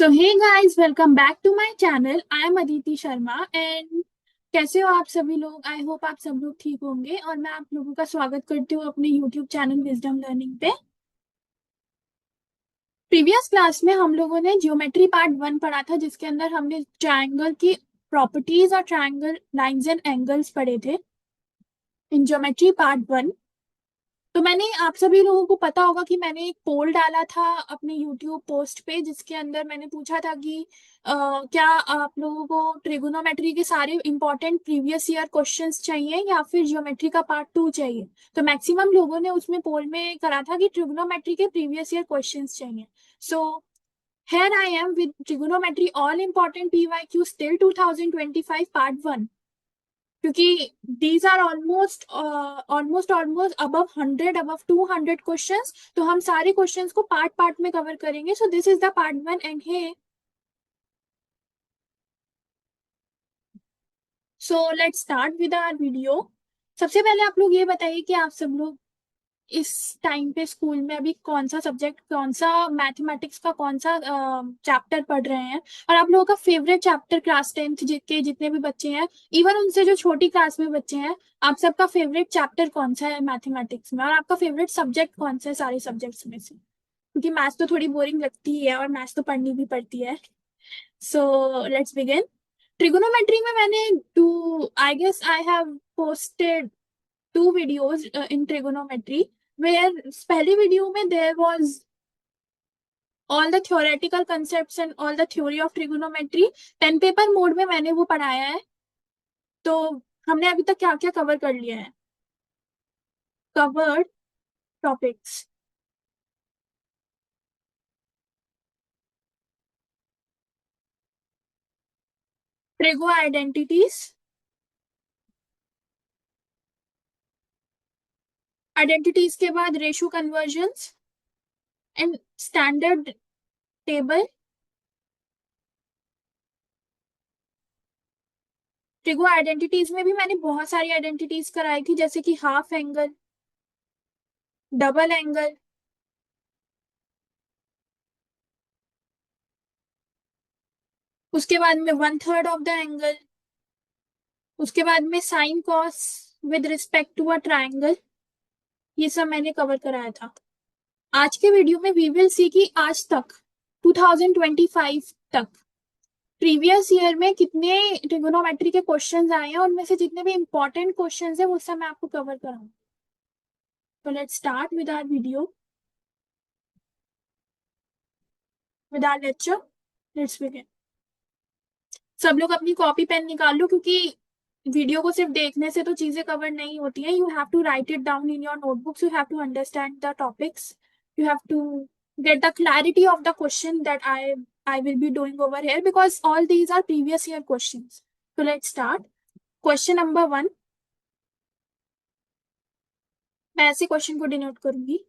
So hey guys, welcome back to my channel. I am Aditi Sharma and कैसे हो आप सभी लोग। आई होप आप सब लोग ठीक होंगे और मैं आप लोगों का स्वागत करती हूँ अपने यूट्यूब चैनल विजडम लर्निंग पे। प्रीवियस क्लास में हम लोगों ने ज्योमेट्री पार्ट 1 पढ़ा था, जिसके अंदर हमने ट्रायंगल की प्रॉपर्टीज और ट्रायंगल लाइंस एंड एंगल्स पढ़े थे इन ज्योमेट्री पार्ट 1। तो मैंने आप सभी लोगों को पता होगा कि मैंने एक पोल डाला था अपने यूट्यूब पोस्ट पे, जिसके अंदर मैंने पूछा था कि क्या आप लोगों को ट्रिगोनोमेट्री के सारे इंपॉर्टेंट प्रीवियस ईयर क्वेश्चंस चाहिए या फिर ज्योमेट्री का पार्ट 2 चाहिए। तो मैक्सिमम लोगों ने उसमें पोल में करा था कि ट्रिगोनोमेट्री के प्रीवियस ईयर क्वेश्चंस चाहिए। सो here I am with trigonometry all important PYQs till 2025 part 1, क्योंकि these are almost above 100 above 200 questions। तो हम सारे क्वेश्चंस को पार्ट पार्ट में कवर करेंगे। So this is the part 1 and hey so let's start with our video. सबसे पहले आप लोग ये बताइए कि आप सब लोग इस टाइम पे स्कूल में अभी कौन सा सब्जेक्ट, कौन सा मैथमेटिक्स का कौन सा चैप्टर पढ़ रहे हैं, और आप लोगों का फेवरेट चैप्टर क्लास 10th के जितने भी बच्चे हैं, इवन उनसे जो छोटी क्लास में बच्चे हैं, आप सबका फेवरेट चैप्टर कौन सा है मैथमेटिक्स में, और आपका फेवरेट सब्जेक्ट कौन सा है सारे सब्जेक्ट्स में से। क्योंकि मैथ्स तो थोड़ी बोरिंग लगती है और मैथ्स तो पढ़नी भी पड़ती है। So let's begin. ट्रिगोनोमेट्री में मैंने two I guess I have posted two videos in trigonometry, where पहली वीडियो में there was all the theoretical concepts and all the theory of trigonometry। Pen paper mode में मैंने वो पढ़ाया है। तो हमने अभी तक क्या क्या कवर कर लिया है। Covered topics: trigo identities, identities के बाद ratio convergence and standard table. Trigo identities में भी मैंने बहुत सारी आइडेंटिटीज कराई थी, जैसे कि हाफ एंगल, डबल एंगल, उसके बाद में 1/3 ऑफ द एंगल, उसके बाद में sine cos with respect to a triangle. ये सब मैंने कवर कराया था। आज के वीडियो में वी विल सी कि आज तक 2025 तक प्रीवियस ईयर में कितने ट्रिगोनोमेट्री के क्वेश्चंस आए हैं, उनमें से जितने भी इंपॉर्टेंट क्वेश्चंस हैं वो सब मैं आपको कवर कराऊंगा। तो let's start with our video, with our lecture. Let's begin. सब लोग अपनी कॉपी पेन निकाल लो, क्योंकि वीडियो को सिर्फ देखने से तो चीजें कवर नहीं होती हैं। You have to write it down in your notebooks, you have to understand the topics, you have to get the clarity of the question that I will be doing over here, because all these are previous year questions. So let's start. Question number 1, मैं ऐसे question को denote करूंगी: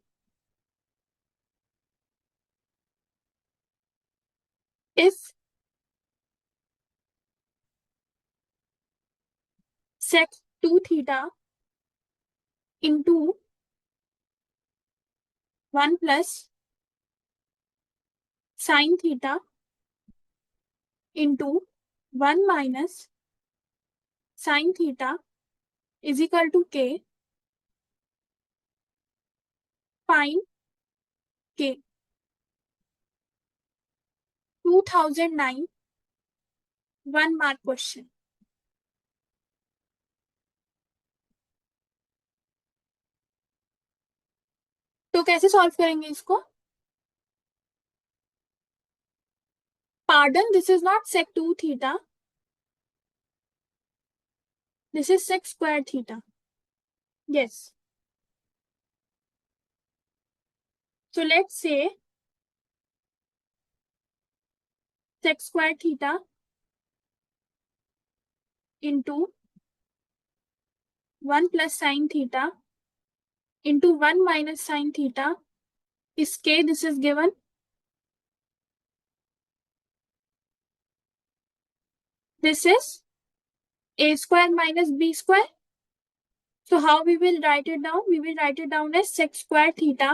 if sec 2 theta into 1 plus sin theta into 1 minus sin theta is equal to k, find k। 2009 1 mark question। तो कैसे solve करेंगे इसको? Pardon, this is not sec 2 theta, this is sec square theta। Yes. So let's say sec square theta into 1 plus sin theta into 1 minus sin theta is k. This is given. This is a square minus b square. So how we will write it down? We will write it down as sec square theta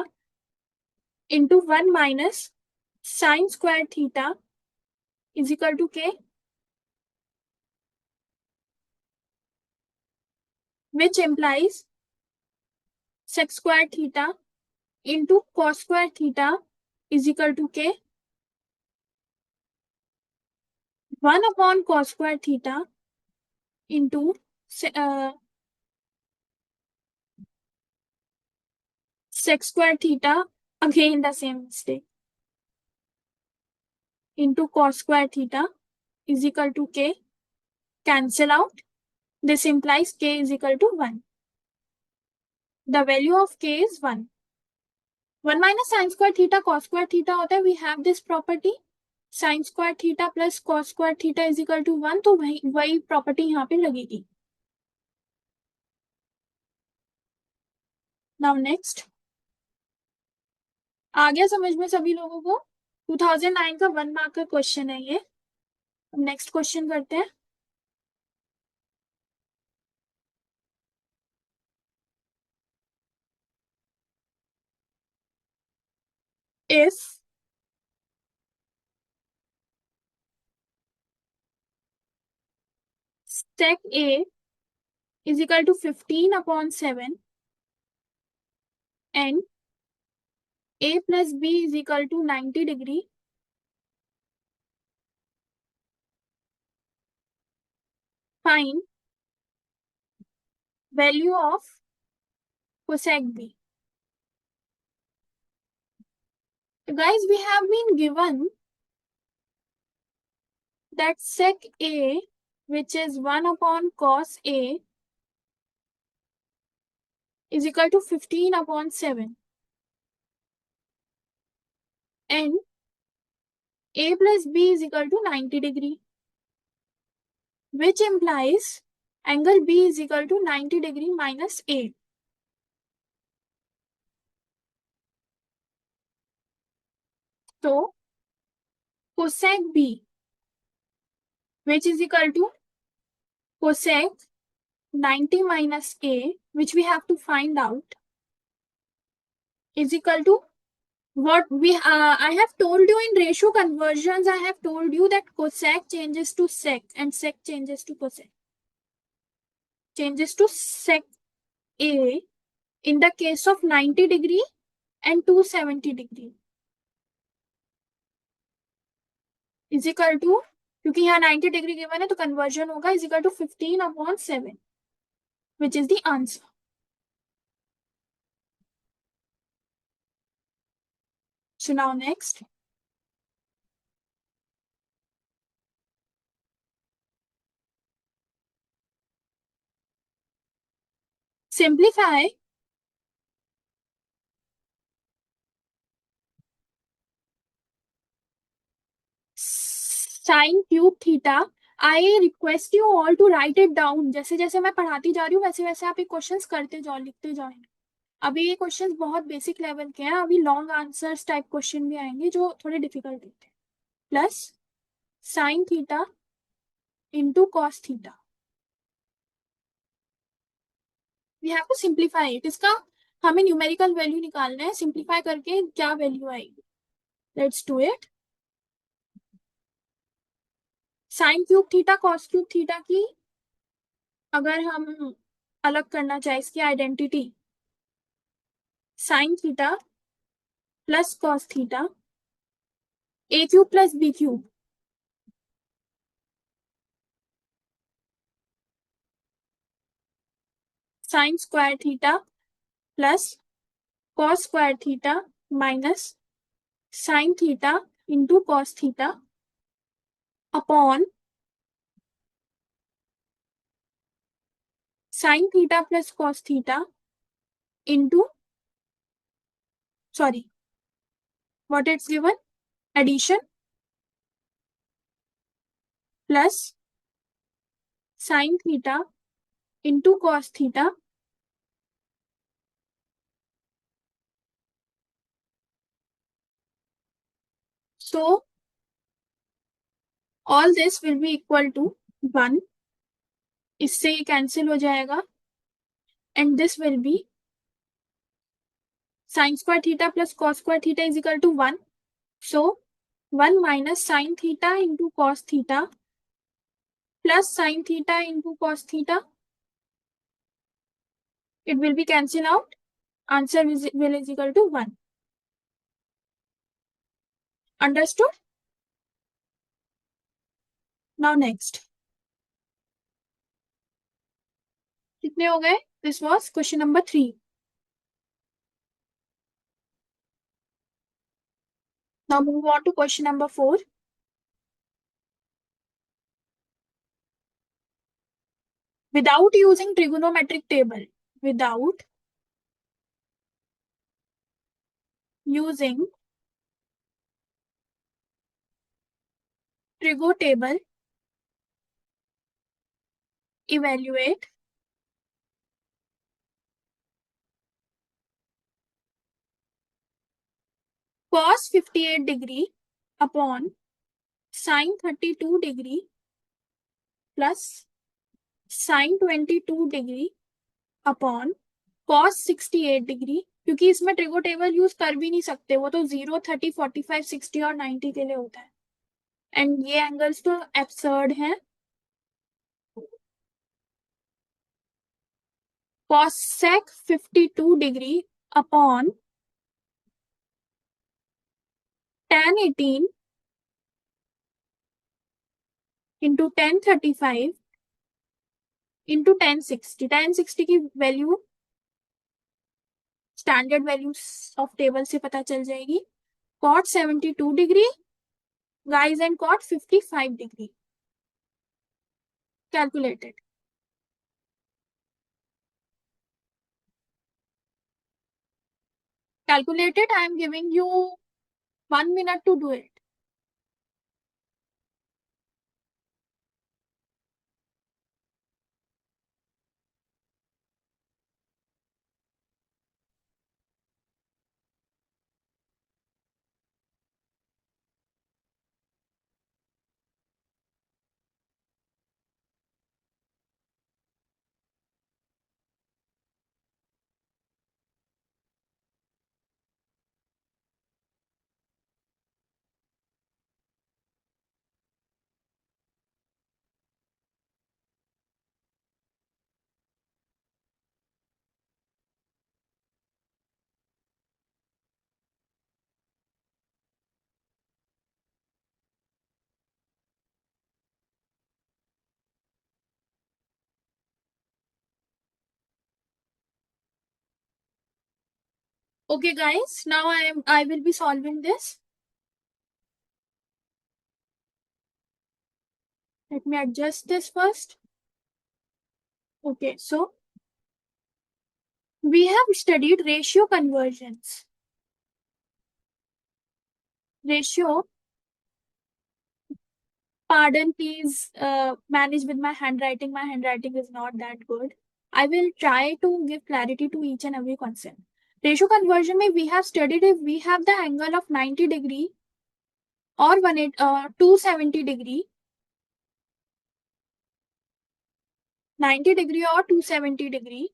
into 1 minus sin square theta is equal to k, which implies sec square theta into cos square theta is equal to k. 1 upon cos square theta into sec square theta, again the same mistake, into cos square theta is equal to k. Cancel out. This implies k is equal to 1. The value of k is 1. 1 minus sin square theta cos square theta होता है. We have this property. Sin square theta plus cos square theta is equal to 1. तो वही property यहाँ पे लगेगी. Now next. आ गया समझ में सभी लोगों को? 2009 का 1 मार्क का क्वेश्चन है ये. नेक्स्ट क्वेश्चन करते हैं. If sec A is equal to 15 upon 7 and A plus B is equal to 90 degree, find value of cosec B. So guys, we have been given that sec A, which is 1 upon cos A, is equal to 15 upon 7 and A plus B is equal to 90 degree, which implies angle B is equal to 90 degree minus A. So cosec B, which is equal to cosec 90 minus A, which we have to find out, is equal to what we I have told you in ratio conversions. I have told you that cosec changes to sec and sec changes to cosec. Changes to sec A in the case of 90 degree and 270 degree is equal to, क्योंकि यहाँ 90 degree given है तो conversion होगा is equal to 15 upon 7, which is the answer. So now next. Simplify sin cube theta. I request you all to write it down. जैसे जैसे मैं पढ़ाती जा रही हूँ वैसे वैसे आप ये क्वेश्चंस करते जाओ, लिखते जाओ. अभी ये क्वेश्चंस बहुत बेसिक लेवल के हैं. अभी लॉन्ग आंसर्स टाइप क्वेश्चन भी आएंगे जो थोड़े डिफिकल्ट होते हैं. Plus sine theta into cos theta. We have to simplify it. इसका हमें न्यूमेरिकल वैल्यू निकालना है. सिंप्लीफाई करके क्या वैल्यू आएगी. Let's do it. Sine cube theta cos cube theta की अगर हम अलग करना चाहे इसकी identity, sine theta plus cos theta a cube plus b cube, sine square theta plus cos square theta minus sine theta into cos theta upon sine theta plus cos theta into, sorry, what it's given, addition plus sin theta into cos theta so all this will be equal to 1. इससे ये cancel हो जाएगा and this will be sin square theta plus cos square theta is equal to 1. So 1 minus sin theta into cos theta plus sin theta into cos theta. It will be cancelled out. Answer will is equal to 1. Understood? Now next. कितने हो गए? This was question number 3. Now move on to question number 4. Without using trigonometric table, without using trigo table, evaluate cos 58 degree upon sin 32 degree plus sin 22 degree upon cos 68 degree, क्योंकि इसमें trigo table use कर भी नहीं सकते, वो तो 0, 30, 45, 60 और 90 के लिए होता है, एंड ये एंगल्स तो एब्सर्ड हैं. cosec 52 degree upon tan 18 into tan 35 into tan 60. tan 60 की value standard value of table से पता चल जाएगी. cot 72 degree guys and cot 55 degree. Calculated. Calculated. I am giving you 1 minute to do it. Okay, guys. Now I will be solving this. Let me adjust this first. Okay, so we have studied ratio conversions. Ratio. Pardon, please manage with my handwriting. My handwriting is not that good. I will try to give clarity to each and every concept. Ratio conversion में we have studied if we have the angle of 90 degree or 270 degree, 90 degree or 270 degree.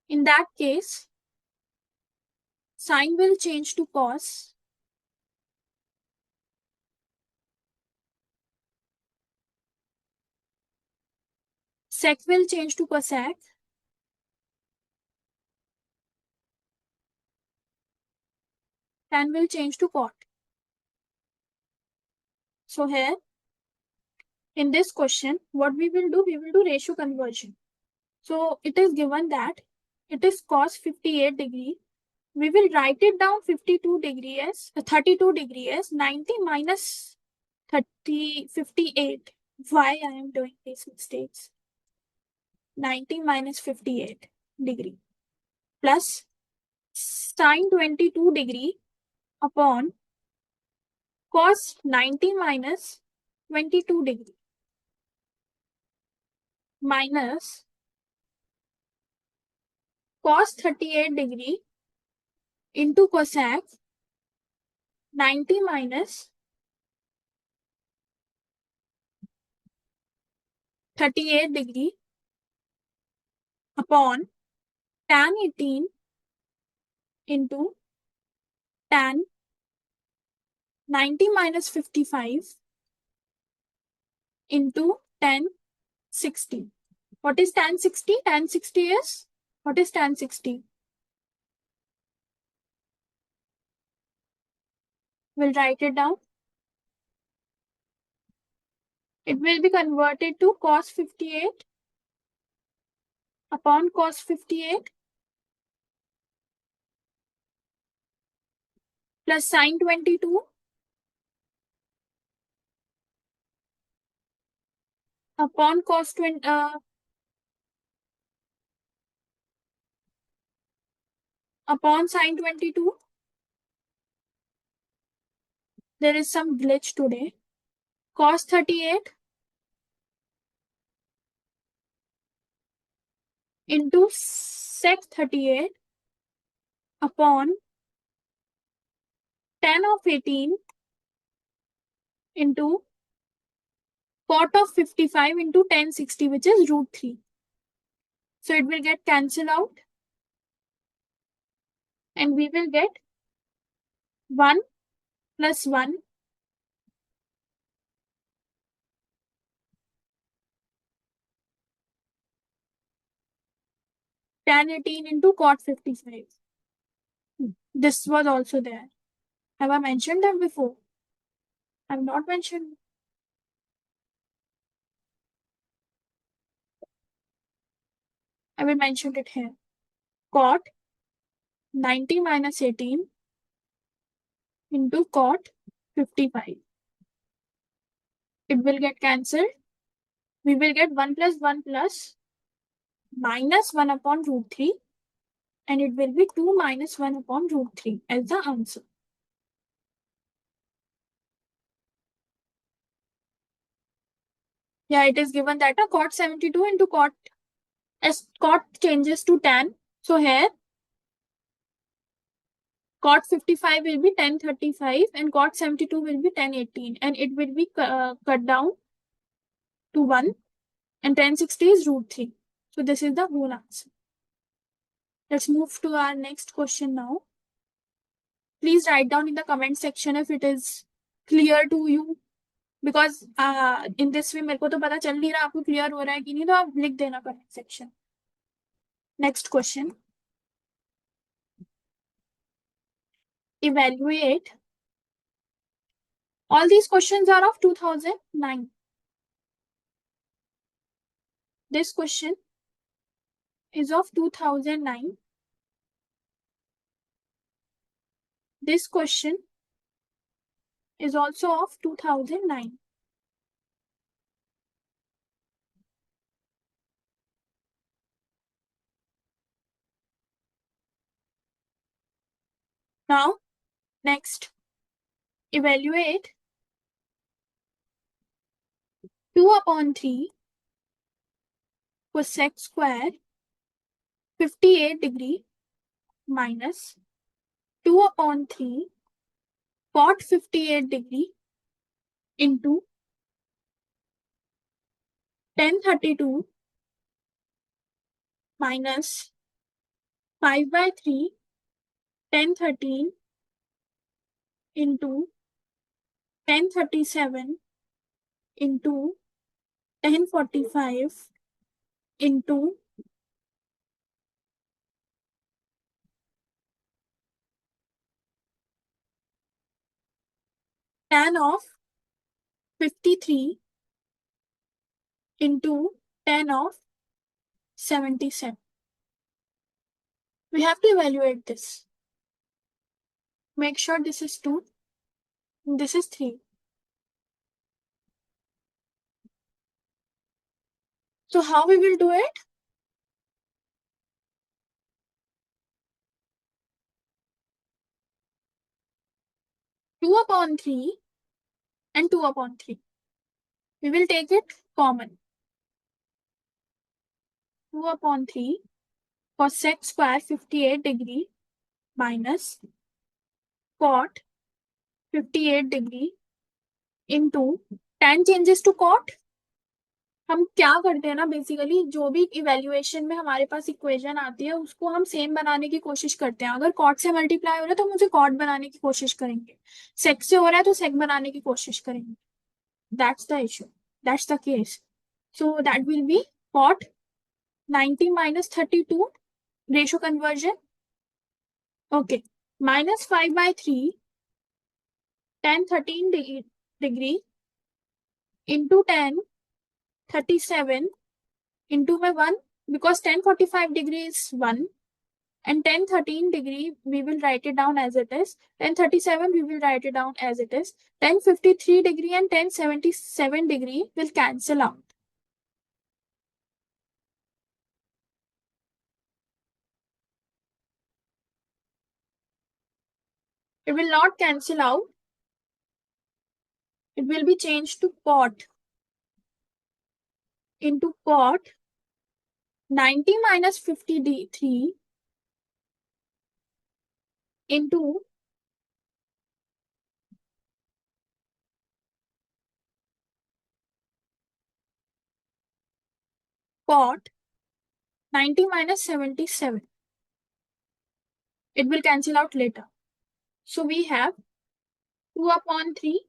In that case, sign will change to cos. Sec will change to cosec. Tan will change to cot. So here, in this question, what we will do ratio conversion. So it is given that it is cos 58 degree. We will write it down 52 degree as 32 degree as 90 minus 58. Why I am doing these mistakes? 90 minus 58 degree plus sin 22 degree upon cos 90 minus 22 degree minus cos 38 degree into cosec 90 minus 38 degree upon tan 18 into tan 90 minus 55 into tan 60. What is tan 60? Tan 60 is, what is tan 60? We'll write it down. It will be converted to cos 58 upon cos 58 plus sin 22 upon cos 20, upon sin 22. There is some glitch today. Cos 38 into sec 38 upon tan of 18 into cot of 55 into tan 60, which is root 3. So it will get cancelled out and we will get 1 plus 1 tan 18 into cot 55. This was also there. Have I mentioned that before? I have not mentioned. I will mention it here. Cot 90 minus 18 into cot 55. It will get cancelled. We will get 1 plus 1 plus minus 1 upon root 3 and it will be 2 minus 1 upon root 3 as the answer. Yeah, it is given that a cot 72 into cot, as cot changes to tan. So here cot 55 will be tan 35 and cot 72 will be tan 18 and it will be cut down to 1 and tan 60 is root 3. So this is the whole answer. Let's move to our next question now. Please write down in the comment section if it is clear to you. Because in this way मेरे को तो पता चल नहीं रहा आपको clear हो रहा है कि नहीं, तो आप लिख देना comment section. Next question. Evaluate. All these questions are of 2009. This question is of 2009. This question is also of 2009. Now, next, evaluate 2 upon 3 cosec square 58 degree minus 2 upon 3 cot 58 degree into tan 32 minus 5 by 3 tan 13 into tan 37 into tan 45 into tan of 53 into tan of 77. We have to evaluate this. Make sure this is 2, this is 3. So how we will do it? Two upon 3 and 2 upon 3. We will take it common. 2 upon 3 cosec square 58 degree minus cot 58 degree into tan changes to cot. हम क्या करते हैं ना, basically जो भी evaluation में हमारे पास equation आती है उसको हम सेम बनाने की कोशिश करते हैं। अगर कॉट से मल्टीप्लाई हो रहा है तो हम उसे कॉट बनाने की कोशिश करेंगे, सेक से हो रहा है तो सेक बनाने की कोशिश करेंगे। That's the issue, that's the case. So that will be cot 90 minus 32 ratio conversion. Okay, minus 5 by 3 10 13 degree into 10 37 into my 1, because 1045 degree is 1, and 1013 degree we will write it down as it is, 1037 we will write it down as it is, 1053 degree and 1077 degree will cancel out. It will not cancel out, it will be changed to cot, into cot 90 minus 53 into cot 90 minus 77. It will cancel out later. So we have 2 upon 3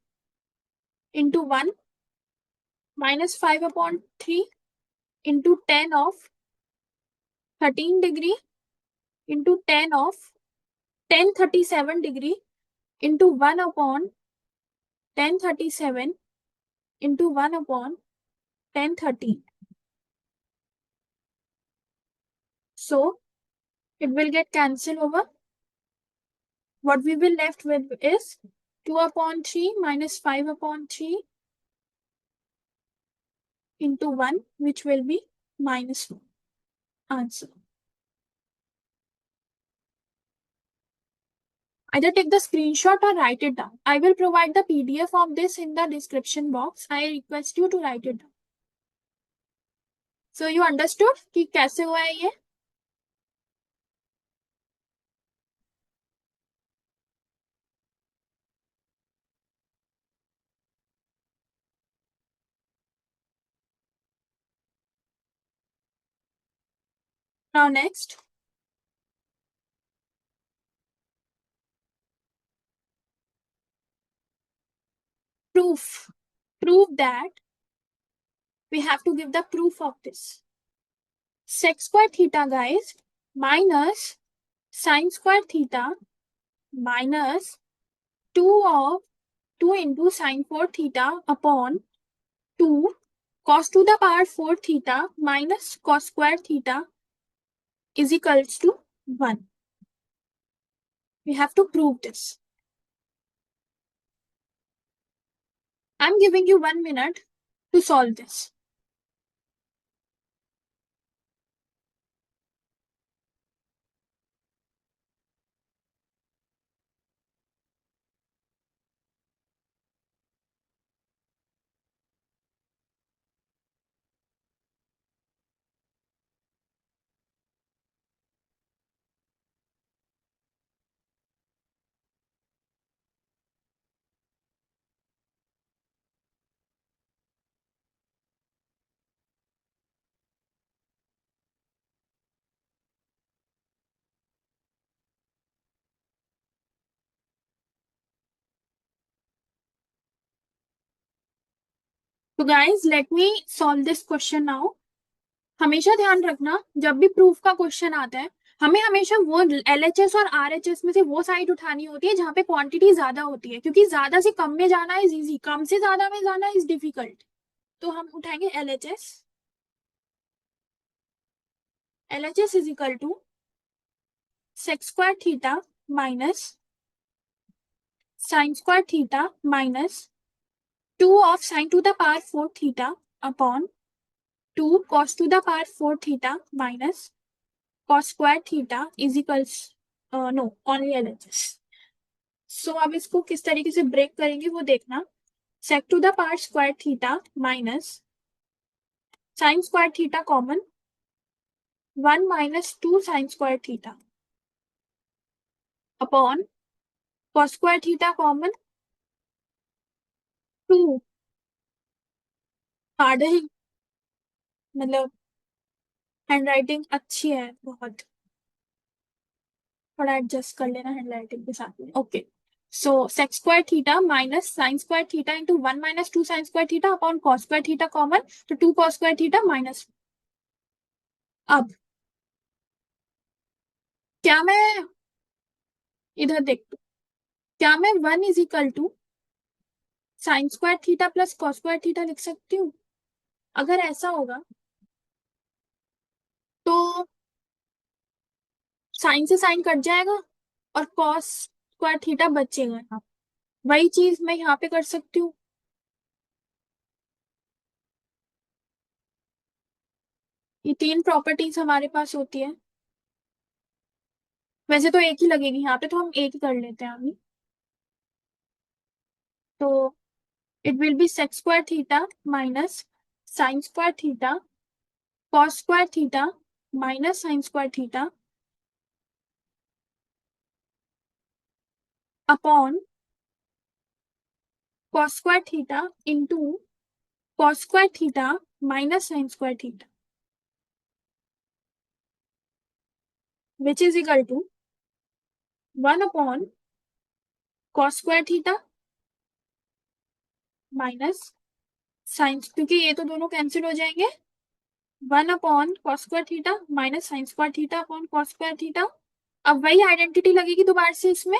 into 1 minus 5 upon 3 into 10 of 13 degree into 10 of 1037 degree into 1 upon 1037 into 1 upon 1013. So it will get cancelled over. What we will left with is 2 upon 3 minus 5 upon 3 into 1, which will be minus 1. Answer. Either take the screenshot or write it down. I will provide the PDF of this in the description box. I request you to write it down. So you understood कि कैसे हुआ है ये? Now next, proof. Prove that. We have to give the proof of this. Sec square theta, guys, minus sine square theta minus 2 of 2 into sine 4 theta upon 2 cos to the power 4 theta minus cos square theta is equals to 1. We have to prove this. I'm giving you 1 minute to solve this. तो guys let me solve this question now. हमेशा ध्यान रखना जब भी proof का question आता है, हमें हमेशा वो एलएचएस और आरएचएस में से वो साइड उठानी होती है जहां पे क्वांटिटी ज्यादा होती है, क्योंकि ज्यादा से कम में जाना इज इजी, कम से ज्यादा में जाना इज डिफिकल्ट। तो हम उठाएंगे LHS. LHS is equal to sec square theta minus sine square theta minus 2 of sine to the power 4 theta upon 2 cos to the power 4 theta minus cos square theta is equals no only LHS. So अब इसको किस तरीके से break करेंगे वो देखना। sec to the power square theta minus sin square theta common 1 minus 2 sin square theta upon cos square theta common 2 hard है मतलब हैंड राइटिंग अच्छी है बहुत, थोड़ा एडजस्ट कर लेना हैंड राइटिंग के साथ में। Okay, so sec square theta minus sine square theta into 1 - 2 sine square theta upon cos square theta common, तो 2 कॉस स्क्वायर थीटा माइनस। अब क्या मैं इधर देख, क्या मैं 1 = sign square theta plus cos square theta लिख सकती हूँ? अगर ऐसा होगा तो साइन से साइन कट जाएगा और कॉस स्क्वायर थीटा बचेगा यहाँ। वही चीज मैं यहाँ पे कर सकती हूँ। ये तीन प्रॉपर्टीज हमारे पास होती है। वैसे तो एक ही लगेगी यहाँ पे, तो हम एक ही कर लेते हैं अभी। तो it will be sec square theta minus sine square theta cos square theta minus sine square theta upon cos square theta into cos square theta minus sine square theta, which is equal to 1 upon cos square theta minus sines, क्योंकि ये तो दोनों cancel हो जाएंगे, 1 upon cos square theta minus sine square theta upon cos square theta. अब वही identity लगेगी दोबारा से इसमें,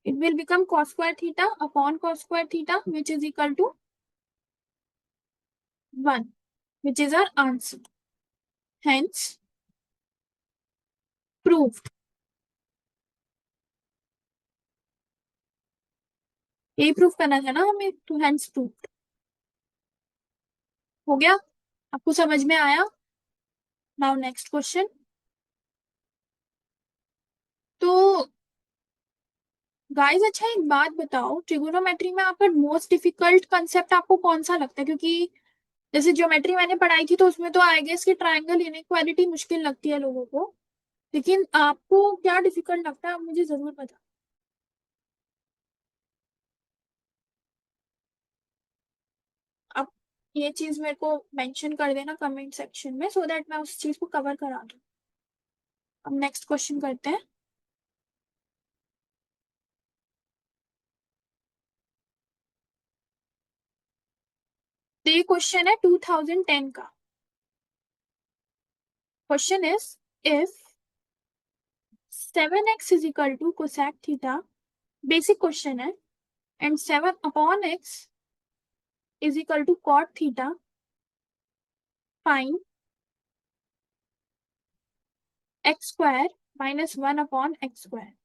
it will become cos square theta upon cos square theta which is equal to 1, which is our answer. Hence, proved. यही proof करना था ना हमें, टू हैंड्स प्रूफ। हो गया? आपको समझ में आया? Now next question. तो गाइस, अच्छा एक बात बताओ, ट्रिगोनोमेट्री में आपका मोस्ट डिफिकल्ट कंसेप्ट आपको कौन सा लगता है? क्योंकि जैसे ज्योमेट्री मैंने पढ़ाई थी तो उसमें तो आई गेस कि ट्रायंगल इनइक्वालिटी मुश्किल लगती है लोगों को, लेकिन आपको क्या डिफिकल्ट लगता है, आप मुझे जरूर बताओ। आप ये चीज मेरे को मेंशन कर देना कमेंट सेक्शन में, सो दैट मैं उस चीज को कवर करा दूं। अब नेक्स्ट क्वेश्चन करते हैं। तो ये क्वेश्चन है 2010 का। Question is, if 7x is equal to cosec theta, basic question है, and 7 upon x is equal to cot theta, find x square minus 1 upon x square.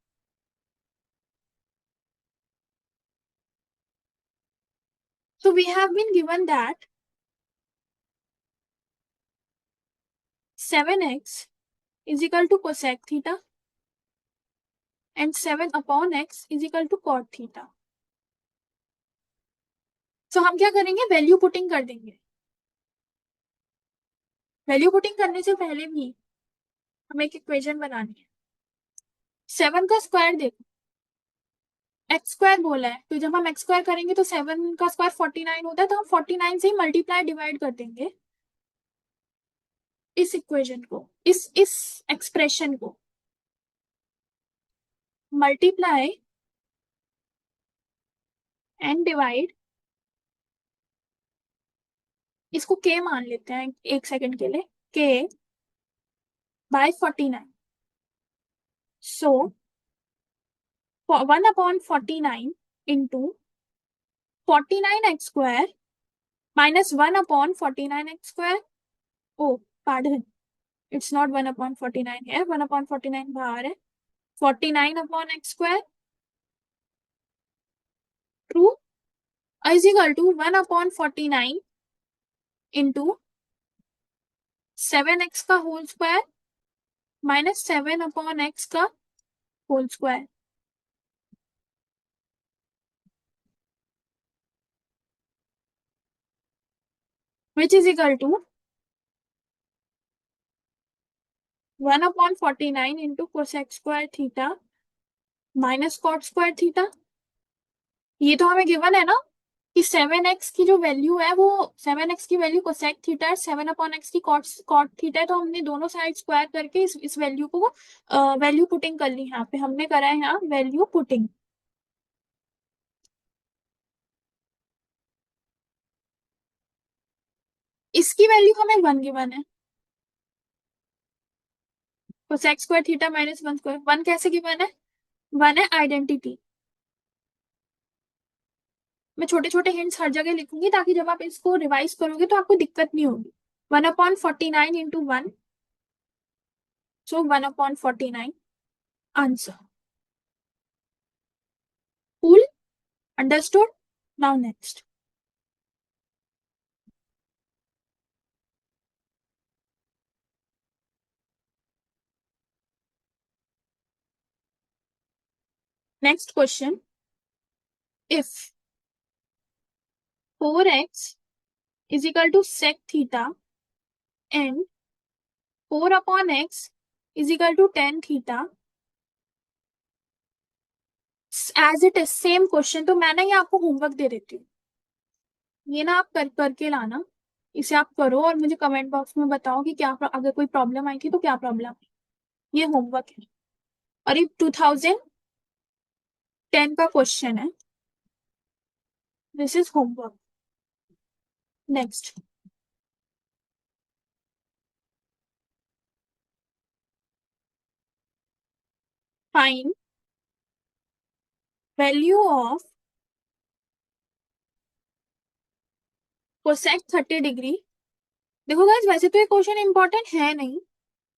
So we have been given that 7x is equal to cosec theta and 7 upon x is equal to cot theta. So हम क्या करेंगे, value putting कर देंगे। Value putting करने से पहले भी हमें एक इक्वेशन बनानी है। 7 का स्क्वायर देखो, एक्स स्क्वायर बोला है, तो जब हम एक्स स्क्वायर करेंगे तो 7 का स्क्वायर 49 होता है, तो हम 49 से ही मल्टीप्लाई डिवाइड कर देंगे इस इक्वेशन को, इस एक्सप्रेशन को। मल्टीप्लाई एंड डिवाइड, इसको के मान लेते हैं एक सेकंड के लिए, के by 49। So 1 upon 49 into 49 x square minus 1 upon 49 x square. Oh pardon, it's not 1 upon 49 है, 1 अपॉन 49 बाहर है। 49 upon x square true is equal to 1 upon 49 into 7x का whole square minus 7 upon x का whole square, which is equal to 1 upon 49 into cosec square theta minus cot square theta. ये तो हमें given है ना, कि 7x की जो वैल्यू है वो 7x की वैल्यू कोसेक थीटा है, 7/x की कॉट थीटा है, तो हमने दोनों साइड स्क्वायर करके इस वैल्यू को वैल्यू पुटिंग कर ली। यहाँ पे हमने करा है यहाँ वैल्यू पुटिंग। इसकी वैल्यू हमें 1 गिवन है, cosec square theta minus 1 square. 1 कैसे गिवन है? 1 है आइडेंटिटी। मैं छोटे छोटे हिंट्स हर जगह लिखूंगी ताकि जब आप इसको रिवाइज करोगे तो आपको दिक्कत नहीं होगी। 1/49 into 1, so 1/49 answer. Cool? Understood? Now next. Next question, if 4x is equal to sec theta and 4/x is equal to tan theta, as it is same question. तो मैं ना ये आपको होमवर्क दे देती हूँ, ये ना आप करके लाना। इसे आप करो और मुझे कमेंट बॉक्स में बताओ कि क्या अगर कोई प्रॉब्लम आई थी तो क्या प्रॉब्लम आई। ये होमवर्क है और ये 2010 का क्वेश्चन है। This is homework. Next, find value of cosec 30 degree. देखो गाइस, वैसे तो ये क्वेश्चन इंपॉर्टेंट है नहीं,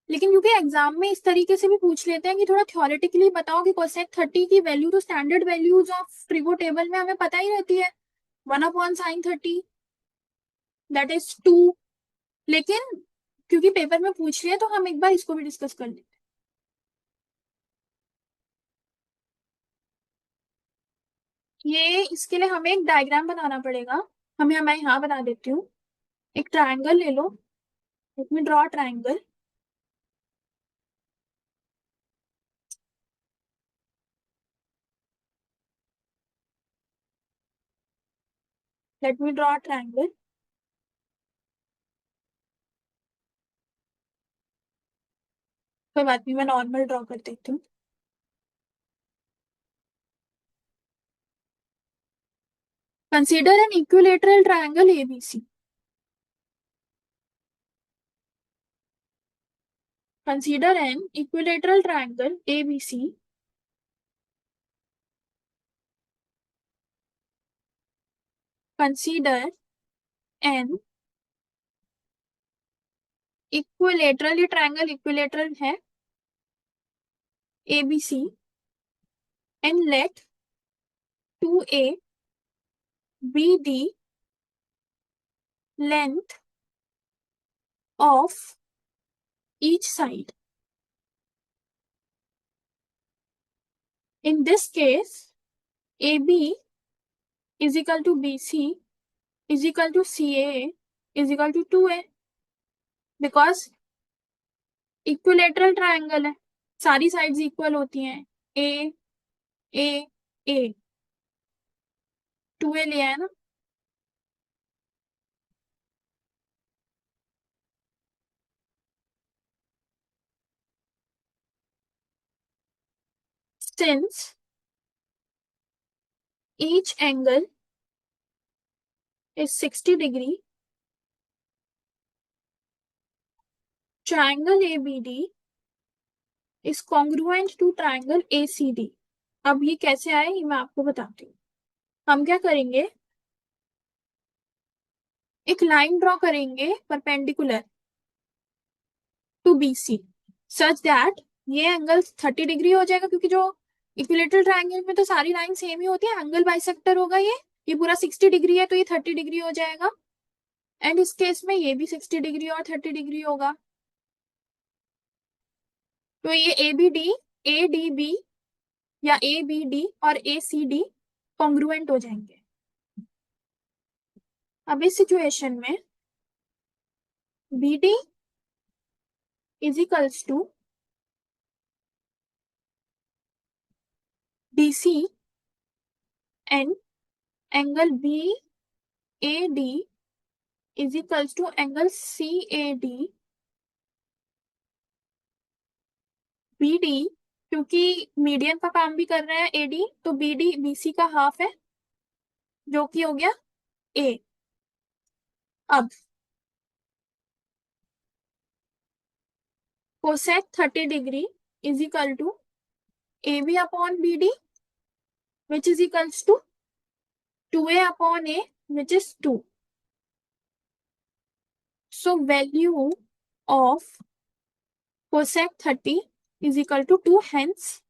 लेकिन क्योंकि एग्जाम में इस तरीके से भी पूछ लेते हैं कि थोड़ा थ्योरेटिकली बताओ कि कोसेक 30 की वैल्यू तो standard values of trigo table में हमें पता ही रहती है, 1/sin 30, दैट इज 2। लेकिन क्योंकि पेपर में पूछ रहे हैं तो हम एक बार इसको भी डिस्कस कर लेते हैं। ये इसके लिए हमें एक डायग्राम बनाना पड़ेगा। मैं यहाँ बना देती हूँ। एक ट्राइंगल ले लो, let me draw triangle. Let me draw triangle. कोई बात नहीं, मैं नॉर्मल ड्रॉ कर देती हूँ। Consider an equilateral triangle ABC. Consider an equilateral triangle ABC. Consider an equilateral, ये ट्रायंगल इक्विलेटरल है ABC, and let 2A be the length of each side. In this case, AB is equal to BC is equal to CA is equal to 2A, because equilateral triangle है, सारी sides equal होती हैं। ए ए ए 2A लिया है ना। Since each angle is 60 degree, triangle ABD is congruent to triangle ACD। अब ये कैसे आए ये मैं आपको बताती हूँ। हम क्या करेंगे, एक लाइन ड्रॉ करेंगे perpendicular to BC, such that ये एंगल 30 डिग्री हो जाएगा, क्योंकि जो इक्विलेटरल ट्रायंगल में तो सारी लाइन सेम ही होती है, एंगल बाइसेक्टर होगा ये पूरा 60 डिग्री है तो ये 30 डिग्री हो जाएगा। एंड इस केस में ये भी 60 डिग्री और 30 डिग्री होगा। तो ये ABD ADB या ABD और ACD कॉन्ग्रुएंट हो जाएंगे। अब इस सिचुएशन में BD is equals to BC and angle A D is equals to angle C A D B D, क्योंकि मीडियन का काम भी कर रहा है ए डी, तो बी डी बी सी का हाफ है, जो कि हो गया ए। अब cosec 30 degree is equal to A B upon B D which is equals to 2a upon A which is 2। So value of cosec 30 is equal to 2। Hence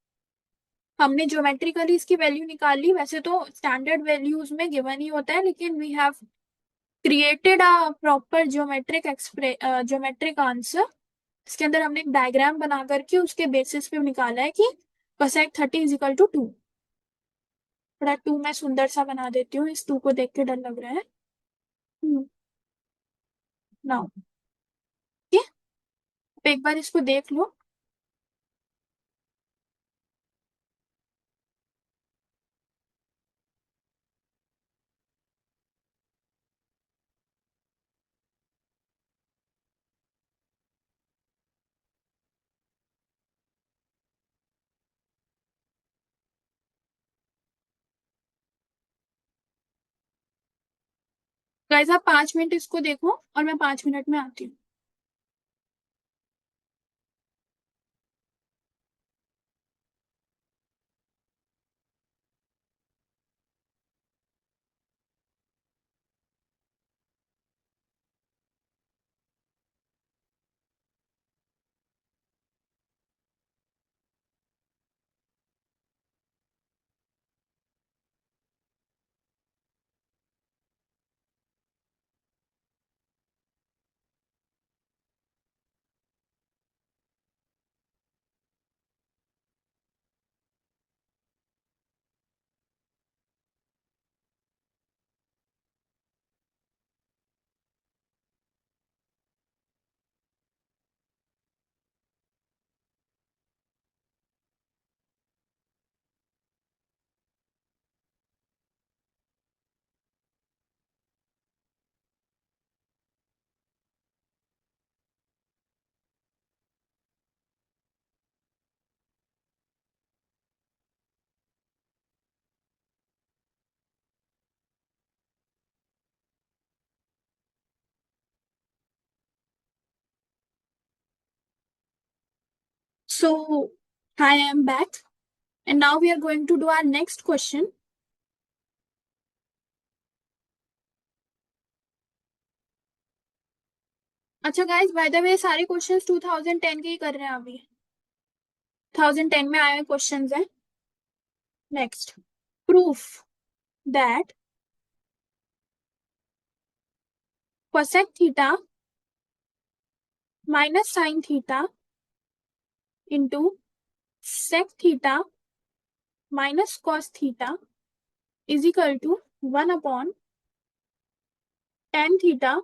हमने geometrically इसकी value निकाल ली। वैसे तो स्टैंडर्ड वैल्यूज में given ही होता है, लेकिन we have created a proper geometric answer. इसके अंदर हमने एक डायग्राम बना करके उसके बेसिस पे निकाला है कि कोसेक 30 इज इक्वल टू 2। थोड़ा 2 मैं सुंदर सा बना देती हूँ, इस 2 को देख के डर लग रहा है। नाउ एक बार इसको देख लो। गाइस आप 5 मिनट इसको देखो और मैं 5 मिनट में आती हूँ। So, hi, I am back. And now we are going to do our next question. अच्छा गाइस, बाय द वे सारे क्वेश्चंस 2010 के ही कर रहे हैं अभी। 2010 में आए हुए क्वेश्चंस हैं। Next, proof that cosec theta minus sine theta into sec theta minus cos theta is equal to 1/tan theta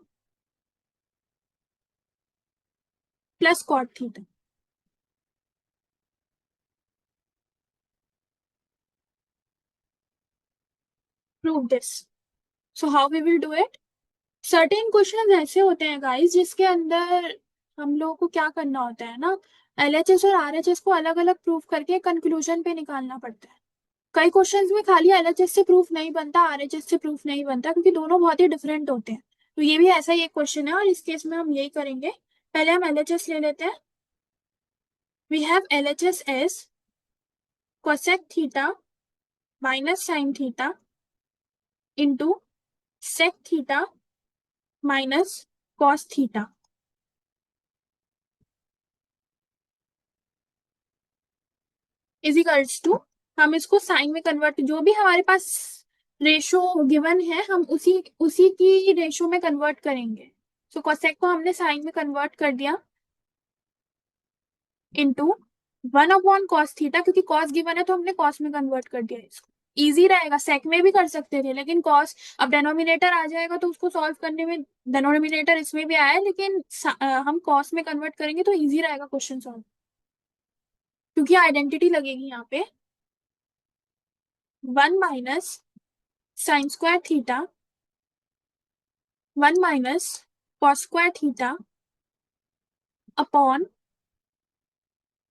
plus cot theta. Prove this. So how we will do it? Certain question ऐसे होते हैं guys जिसके अंदर हम लोगों को क्या करना होता है ना, एलएचएस और आरएचएस को अलग अलग प्रूफ करके कंक्लूजन पे निकालना पड़ता है। कई क्वेश्चंस में खाली एलएचएस से प्रूफ नहीं बनता, आरएचएस से प्रूफ नहीं बनता, क्योंकि दोनों बहुत ही डिफरेंट होते हैं। तो ये भी ऐसा ही एक क्वेश्चन है और इस केस में हम यही करेंगे। पहले हम एलएचएस ले लेते हैं। We have LHS as cosec theta minus sine theta into sec theta minus cos theta is equals to, हम इसको साइन में कन्वर्ट, जो भी हमारे पास रेशो गिवन है हम उसी उसी की रेशो में कन्वर्ट करेंगे। सो कोसेक को हमने साइन में कन्वर्ट कर दिया इनटू 1/cos थीटा, क्योंकि कॉस गिवन है तो हमने कॉस में कन्वर्ट कर दिया इसको। इजी रहेगा, सेक में भी कर सकते थे लेकिन कॉस अब डेनोमिनेटर आ जाएगा तो उसको सॉल्व करने में, डेनोमिनेटर इसमें भी आया है लेकिन हम कॉस में कन्वर्ट करेंगे तो इजी रहेगा क्वेश्चन सॉल्व, क्योंकि आइडेंटिटी लगेगी यहाँ पे। 1 - sin² theta 1 minus cos square theta upon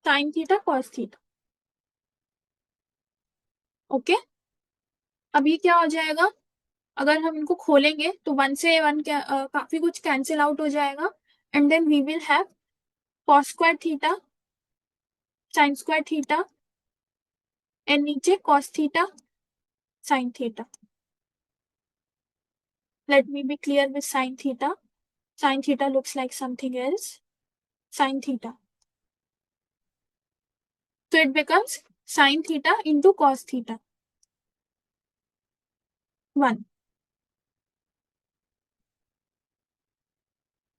sine theta cos theta. Okay, अब ये क्या हो जाएगा, अगर हम इनको खोलेंगे तो 1 से 1 काफी कुछ कैंसिल आउट हो जाएगा, and then we will have cos square theta sine square theta and नीचे cos theta sine theta. Let me be clear with sine theta. Sin theta looks like something else. Sin theta. So it becomes sin theta into cos theta. 1.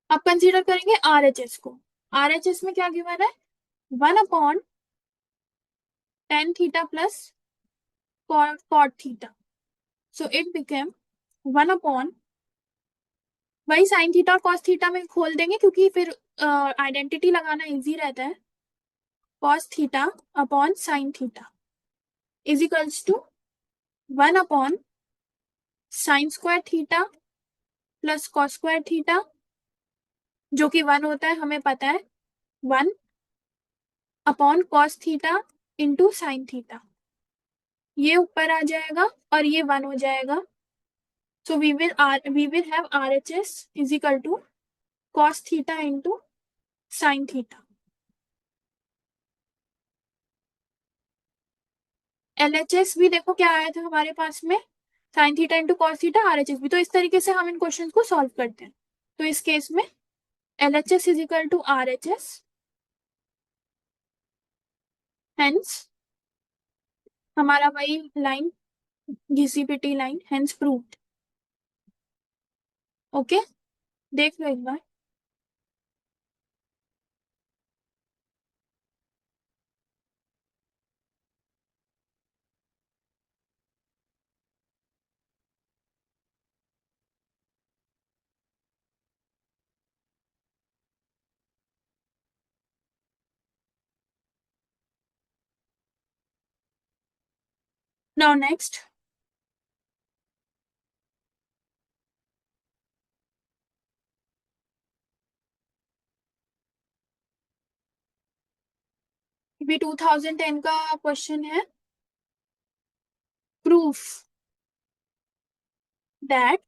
अब consider करेंगे RHS को. RHS में क्या given है, 1 upon tan theta plus cot theta. So it became 1 upon, वही sin theta और cos theta में खोल देंगे क्योंकि फिर आइडेंटिटी लगाना इजी रहता है. cos theta upon sin theta is equals to 1 upon sin square theta plus cos square theta, जो कि 1 होता है हमें पता है, 1 upon cos theta into sine theta. ये ऊपर आ जाएगा और ये 1 हो जाएगा. So we will have RHS is equal to cos theta into sine theta. LHS भी देखो क्या आया था हमारे पास में, sine theta into cos theta, RHS भी. तो इस तरीके से हम इन क्वेश्चन को सॉल्व करते हैं. तो इस केस में LHS is equal to RHS, hence हमारा वही लाइन घिसी पिटी लाइन, हेंस प्रूव्ड. ओके, देख लो एक बार. नाउ नेक्स्ट, भी 2010 का क्वेश्चन है. Proof that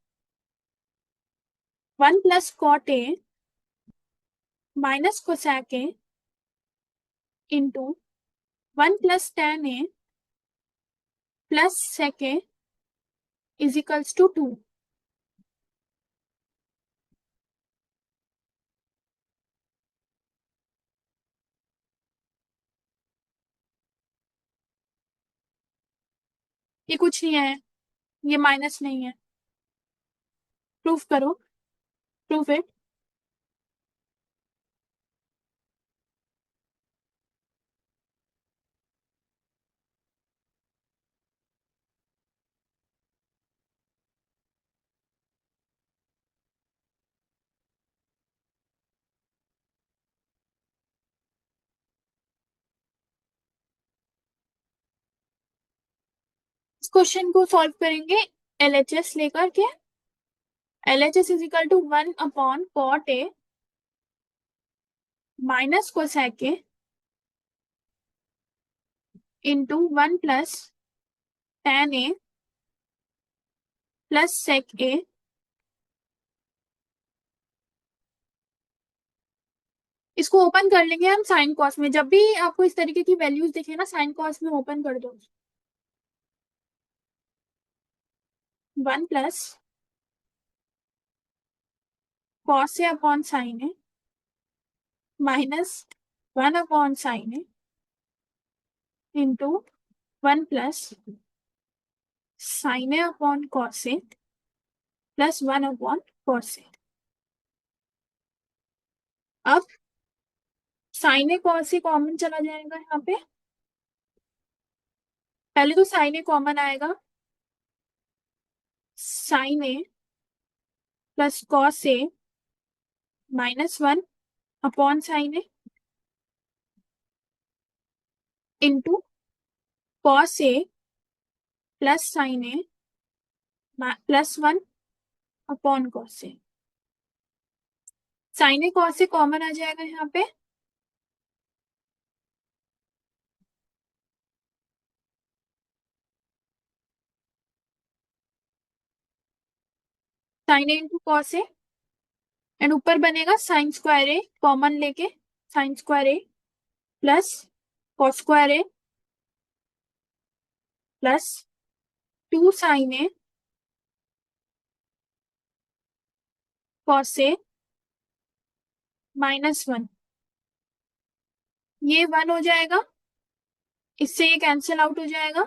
1 plus cot A minus cosec A into 1 plus tan A plus sec A is equals to 2. ये कुछ नहीं है, ये माइनस नहीं है. प्रूफ करो, प्रूफ इट. इस क्वेश्चन को सॉल्व करेंगे LHS लेकर के. LHS is equal to 1 upon cot A minus cosec A into 1 plus tan A plus sec A. इसको ओपन कर लेंगे हम साइन कॉस में. जब भी आपको इस तरीके की वैल्यूज दिखे ना, साइन कॉस में ओपन कर दो. 1 plus cos A upon sine A minus 1 upon sine A into 1 plus sine A upon cos A plus 1 upon cos ए. अब sign A cos A common चला जाएगा यहाँ पे. पहले तो साइन ए कॉमन आएगा, sign A plus cos A minus 1 upon sine A into cos A plus sine A plus 1 upon cos A. Sign A cos से common आ जाएगा यहाँ पे, sine A into cos A, and ऊपर बनेगा sine square A, common लेके sine square A plus cos square A plus 2 sine A cos A -1। ये 1 हो जाएगा, इससे ये कैंसिल आउट हो जाएगा,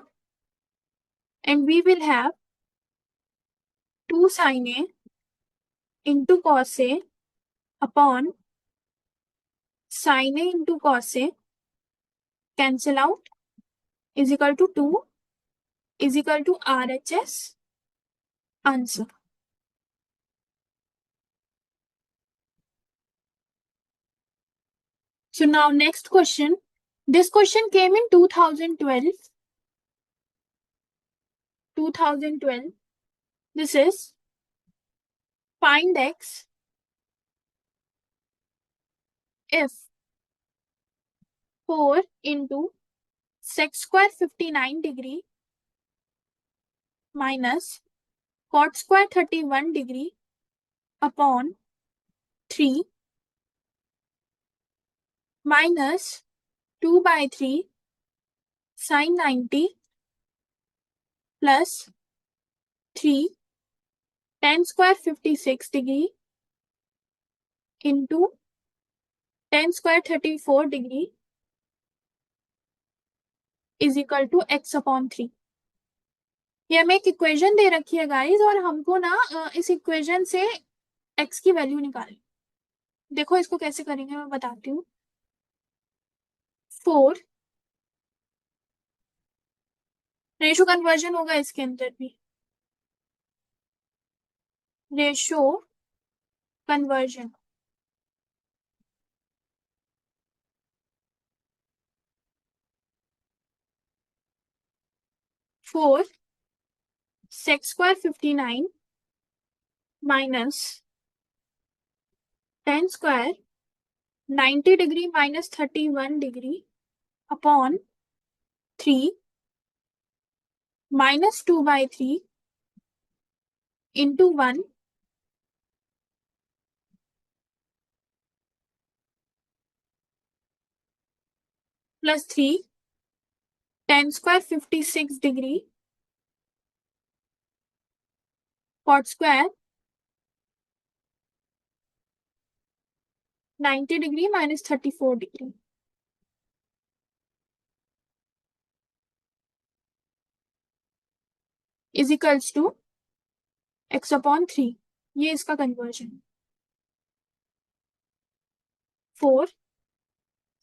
and we will have 2 sine A into cos A upon sine A into cos A, cancel out, is equal to 2 is equal to RHS answer. So now next question. This question came in 2012. 2012. This is find x if 4 into sec square 59 degree minus cot square 31 degree upon 3 minus 2 by 3 sin 90 plus 3 tan square 56 degree into tan square 34 degree is equal to x upon 3। ये हमें एक equation दे रखी है guys, और हमको ना इस equation से x की वैल्यू निकालनी। देखो इसको कैसे करेंगे मैं बताती हूँ। 4 रेशो कन्वर्जन होगा इसके अंदर भी, ratio conversion. 4 sec square 59 minus tan square 90 degree minus 31 degree upon 3 minus 2 by 3 into 1 plus 3 tan square 56 degree cot square 90 degree minus 34 degree is equals to x upon 3। ये इसका conversion. 4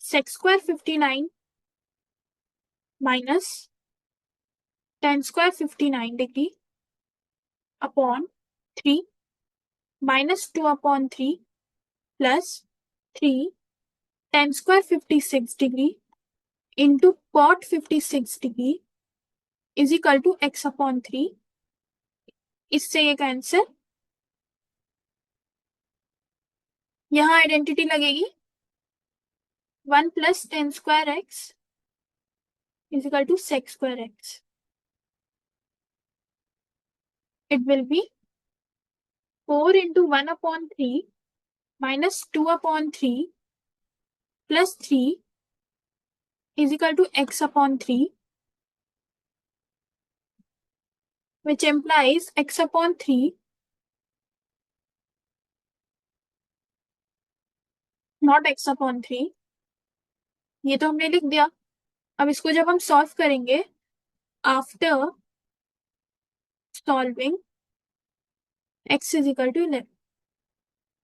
sec square 59 minus tan square 59 degree upon 3 minus 2 upon 3 plus 3 tan square 56 degree into cot 56 degree is equal to x upon 3। इससे ये cancel, यहाँ identity लगेगी 1 plus tan square x is equal to sec square x। It will be 4 into 1 upon 3 minus 2 upon 3 plus 3 is equal to x upon 3, which implies x upon 3 not x upon 3। ये तो हमने लिख दिया। अब इसको जब हम सॉल्व करेंगे, after solving x is equal to 11,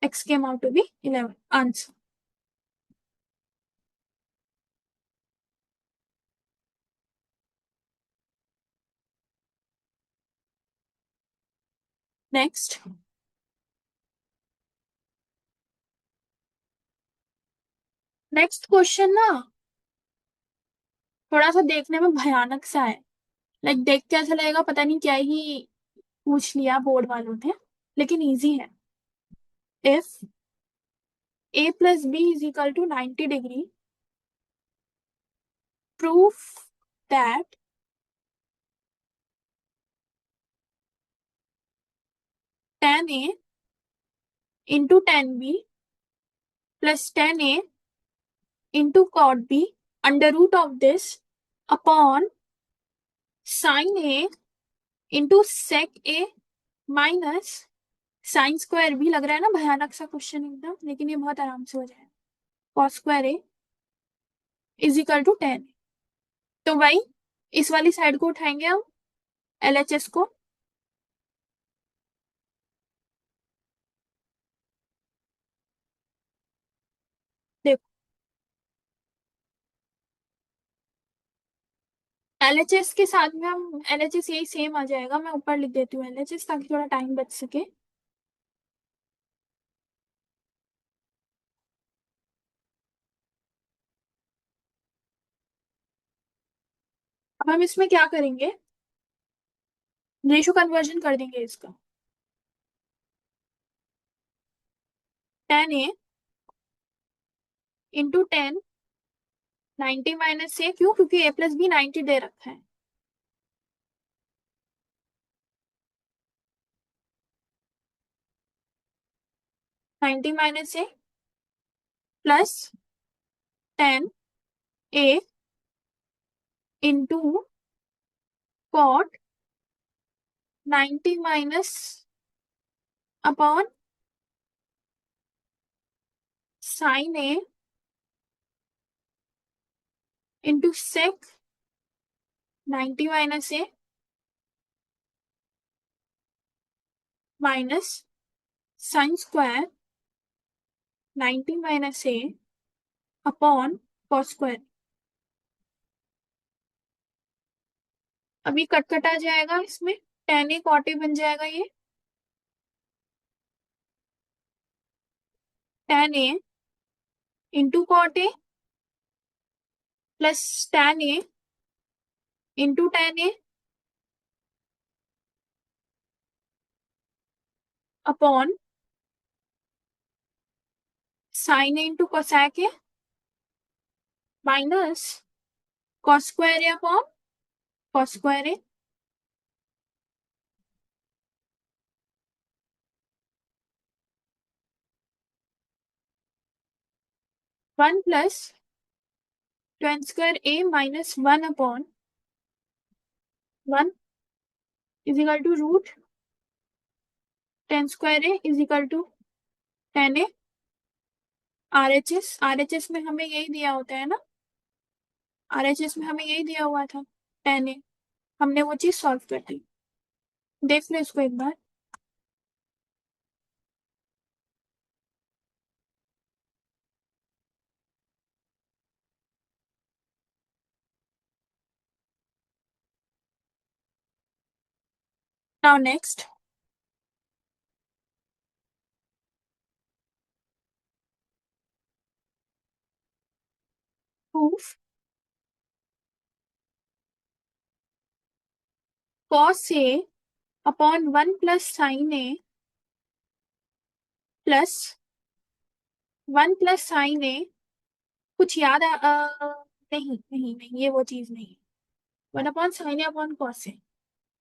x came out to be 11 answer। Next question ना थोड़ा सा देखने में भयानक सा है, लाइक देख के ऐसा लगेगा पता नहीं क्या ही पूछ लिया बोर्ड वालों ने, लेकिन इजी है। If a plus b is equal to 90 degree. Prove that tan a into tan b plus tan a into cot b under root of this upon sin a into sec a minus sine square भी। लग रहा है ना भयानक सा question एकदम, लेकिन ये बहुत आराम से हो जाएगा। Cos square A is equal to 10। तो भाई इस वाली साइड को उठाएंगे हम, एलएचएस को। देखो एलएचएस के साथ में हम, एलएचएस यही सेम आ जाएगा, मैं ऊपर लिख देती हूँ एलएचएस ताकि थोड़ा टाइम बच सके। अब हम इसमें क्या करेंगे, रेशो कन्वर्जन कर देंगे इसका। Tan A into 10 90 minus A, क्यों? क्योंकि ए प्लस बी 90 दे रखा है। Ninety minus A plus 10 A into cot 90 minus upon sine A into sec 90 minus A minus sine square 90 minus A upon cos square. अभी cut cut आ जाएगा इसमें, tan A cot A बन जाएगा ये। Tan A into cot A plus tan A into ten A upon sine A into cosec A minus cos square A upon cos square A. One plus tan square A minus one upon one is equal to root tan square A is equal to tan A. RHS में हमें यही दिया होता है ना, RHS में हमें यही दिया हुआ था 10 ए। हमने वो चीज सॉल्व कर दी। देख लो इसको एक बार। Now next, proof cos A upon one plus sine A plus one plus sine A. कुछ याद नहीं नहीं नहीं, ये वो चीज नहीं। One upon sine A upon cos A.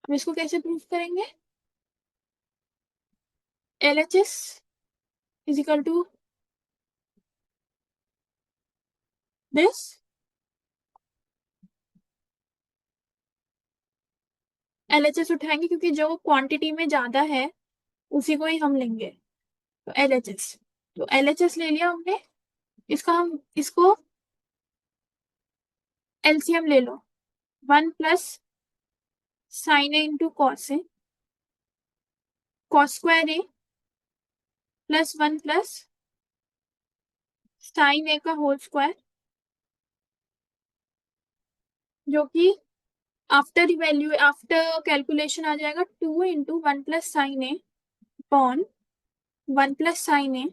हम इसको कैसे प्रूफ करेंगे? LHS is equal to this. LHS उठाएंगे क्योंकि जो क्वांटिटी में ज्यादा है उसी को ही हम लेंगे। तो एलएचएस ले लिया हमने। इसका हम इसको एलसीएम ले लो। One plus sine A into cos A, cos square A plus one plus sine ए का होल स्क्वायर, जो कि आफ्टर कैलकुलेशन आ जाएगा 2 into one plus sine A upon one plus sine A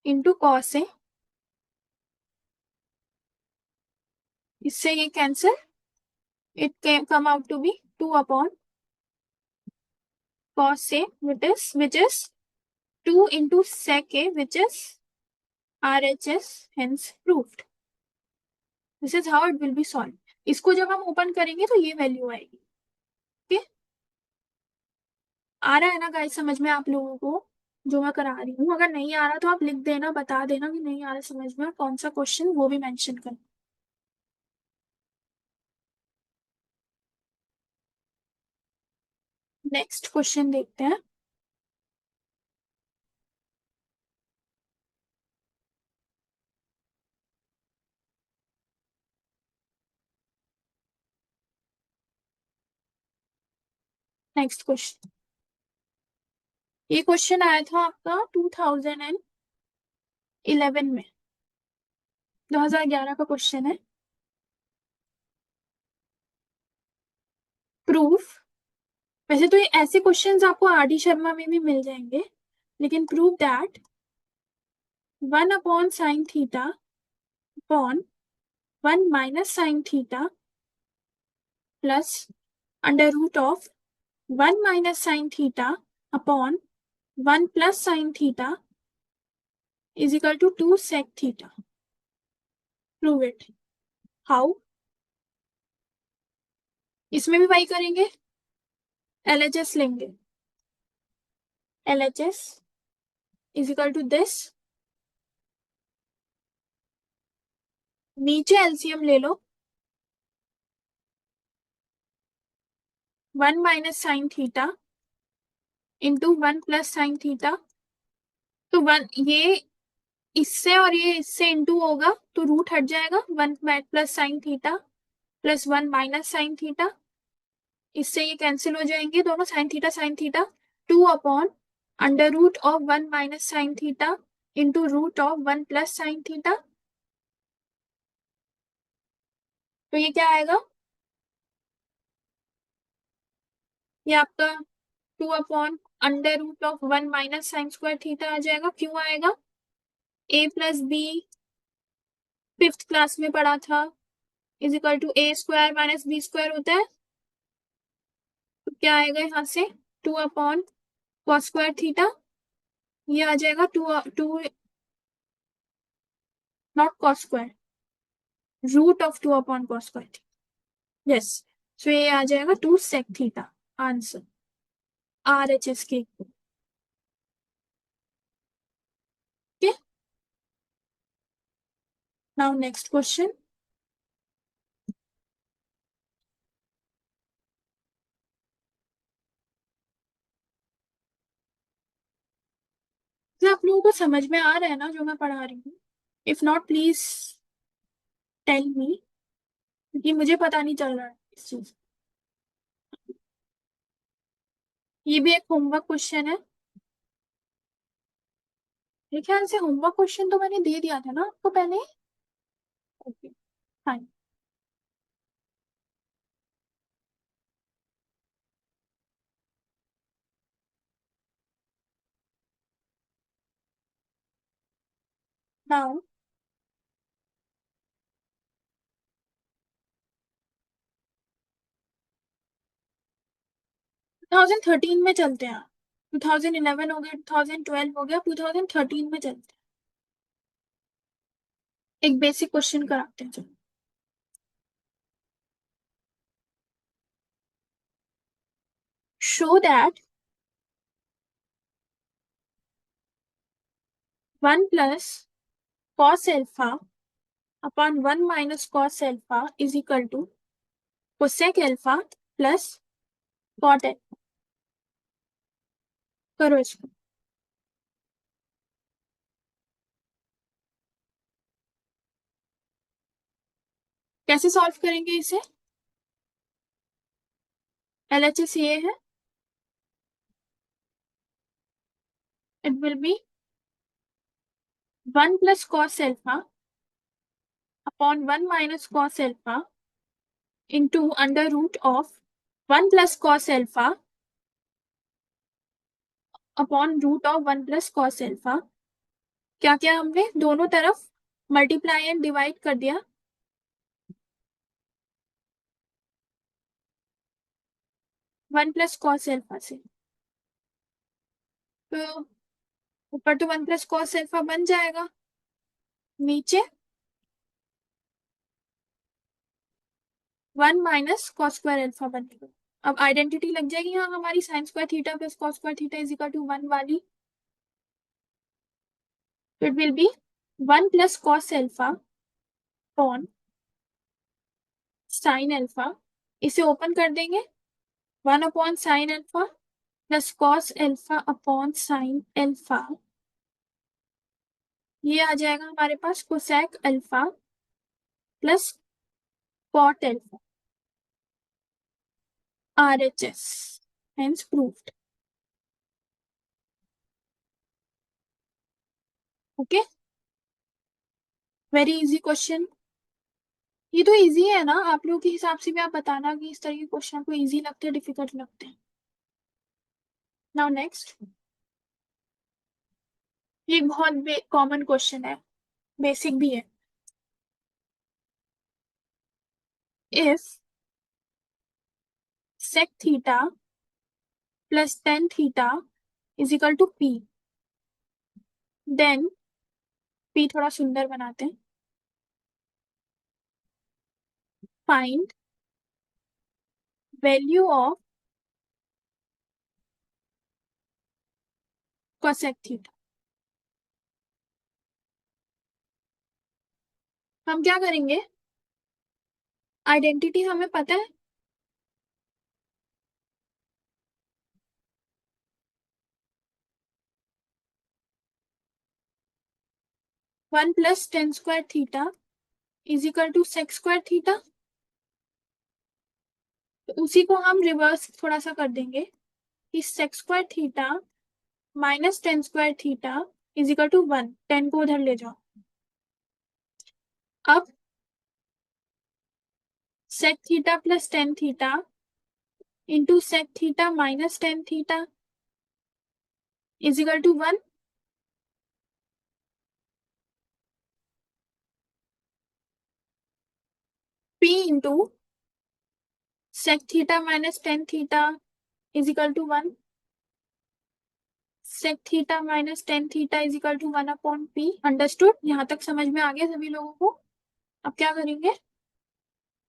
into cos A. इससे ये cancel, it can come out to be 2 अपॉन cos A, which is 2 into sec A, which is RHS, hence proved. This is how it will be solved. इसको जब हम open करेंगे तो ये value आएगी. ओके, आ रहा है ना गाइस समझ में आप लोगों को जो मैं करा रही हूँ? अगर नहीं आ रहा तो आप लिख देना, बता देना कि नहीं आ रहा समझ में, और कौन सा क्वेश्चन वो भी मेंशन करना. नेक्स्ट क्वेश्चन देखते हैं. नेक्स्ट क्वेश्चन, ये क्वेश्चन आया था आपका 2011 में, 2011 का क्वेश्चन है. प्रूफ, वैसे तो ये ऐसे क्वेश्चंस आपको आर.डी. शर्मा में भी मिल जाएंगे, लेकिन prove that 1 upon sine theta upon 1 minus sine theta plus under root of 1 minus sine theta upon 1 plus sine theta is equal to 2 sec theta. Prove it. How? इसमें भी वही करेंगे, LHS लेंगे. LHS is equal to this, नीचे LCM ले लो, 1 minus sine theta into 1 plus sine theta. तो 1 ये इससे और ये इससे इंटू होगा तो रूट हट जाएगा, 1 plus sine theta plus 1 minus sine theta, इससे ये कैंसिल हो जाएंगे दोनों, sine theta 2 upon under root of 1 minus sine theta into root of 1 plus sine theta. तो ये क्या आएगा? ये आपका 2 upon under root of 1 minus sine square theta आ जाएगा. क्यों आएगा? A plus B fifth class में पढ़ा था, is equal to A square minus B square होता है. तो क्या आएगा यहाँ से? 2 अपॉन कॉस स्क्वायर थीटा, ये आ जाएगा 2 not cos square, root of 2 upon cos square theta. Yes, so ये आ जाएगा 2 सेक थीटा. आंसर RHS के. Okay, now next question. आप लोगों को समझ में आ रहा है ना जो मैं पढ़ा रही हूँ? If not please tell me, क्योंकि मुझे पता नहीं चल रहा है इस चीज. ये भी एक होमवर्क क्वेश्चन है. मेरे ख्याल से होमवर्क क्वेश्चन तो मैंने दे दिया था ना आपको पहले. Okay, fine. नाउ 2013 में चलते हैं. 2011 हो गया, 2012 हो गया, 2013 में चलते हैं. एक बेसिक क्वेश्चन कराते हैं चलो. Show that 1 plus cos alpha upon 1 minus cos alpha is equal to cosec alpha plus cot alpha. करो इसको. कैसे सॉल्व करेंगे इसे? LHS ये है, it will be 1 plus cos alpha upon 1 minus cos alpha into under root of 1 plus cos alpha upon root of 1 plus cos alpha. क्या क्या हमने दोनों तरफ मल्टीप्लाई एंड डिवाइड कर दिया. 1 प्लस कॉस एल्फा से. तो ऊपर तो 1 प्लस कॉस अल्फा बन जाएगा, नीचे 1 माइनस कॉस स्क्वायर अल्फा बनेगा। अब आइडेंटिटी लग जाएगी यहाँ हमारी, sine square theta plus cos square theta is equal to 1 वाली। It will be 1 plus cos alpha upon sine alpha, इसे ओपन कर देंगे, 1 upon sine alpha plus cos alpha upon sine alpha, ये आ जाएगा हमारे पास cosec alpha plus cot alpha, RHS, hence proved। Okay, very easy question. ये तो इजी है ना, आप लोगों के हिसाब से भी आप बताना कि इस तरह के क्वेश्चन आपको इजी लगते हैं डिफिकल्ट लगते हैं। नाउ नेक्स्ट, ये बहुत कॉमन क्वेश्चन है, बेसिक भी है। If sec theta plus tan theta is equal to p, then p थोड़ा सुंदर बनाते हैं, find value of cosec theta. हम क्या करेंगे, आइडेंटिटी हमें पता है, one plus tan square theta is equal to sec square theta, तो उसी को हम रिवर्स थोड़ा सा कर देंगे कि sec square theta minus tan square theta is equal to 1, 10 को उधर ले जाओ। अब sec theta plus tan theta into sec theta minus tan theta is equal to 1, p into sec theta minus tan theta is equal to 1, sec theta minus tan theta is equal to 1 upon p। Understood, यहाँ तक समझ में आ गया सभी लोगों को। अब क्या करेंगे,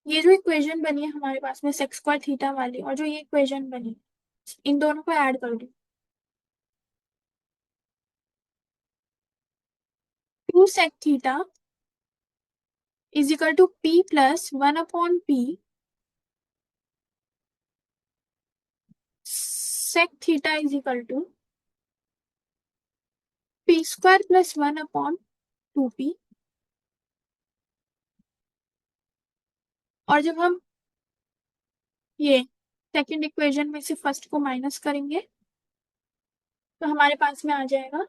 ये जो इक्वेशन बनी है हमारे पास में सेक स्क्वायर थीटा वाली, और जो ये इक्वेशन बनी, इन दोनों को ऐड कर दो। 2 sec theta is equal to p plus 1 upon p sec theta is equal to p square plus 1 upon 2p। और जब हम ये सेकेंड इक्वेशन में से फर्स्ट को माइनस करेंगे तो हमारे पास में आ जाएगा